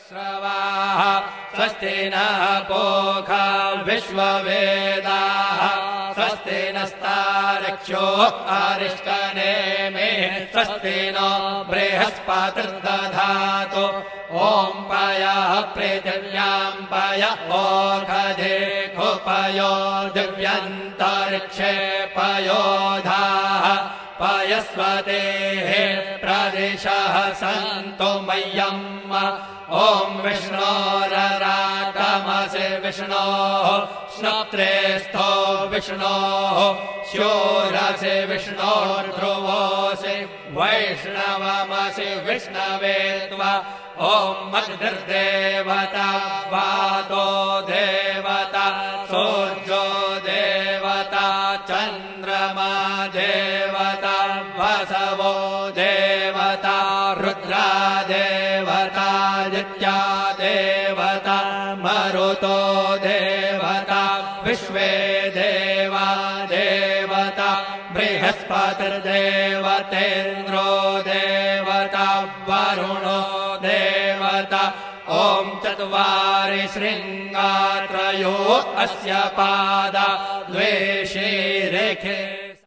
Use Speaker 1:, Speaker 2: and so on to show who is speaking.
Speaker 1: श्रवाः स्वस्ति नः पूषा विश्ववेदाः स्वस्ति नस्तार्क्ष्यो अरिष्टनेमिः स्वस्ति नो बृहस्पतिर्दधातु ॐ पयः पृथिव्यां पय ओषधेषु पयो दिव्यन्तरिक्षे पयोधाः पयस्वतेः प्रदिशः सन्तु मह्यम् ॐ विष्णोरराटमसि विष्णोः श्नोत्रे स्थो विष्णोः स्योरसि विष्णोर्ध्रुवोऽसि वैष्णवमसि विष्णवे त्वा ॐ अग्निर्देवता वातो देवता सूर्यो देवता चन्द्रमा देवता वसवो देवता रुद्रा देवता आदित्या देवता मरुतो देवता विश्वे देवा देवता बृहस्पतिर्देवतेन्द्रो देवता वरुणो देवता ॐ चत्वारि शृङ्गा त्रयो अस्य पादा द्वे शीरेखे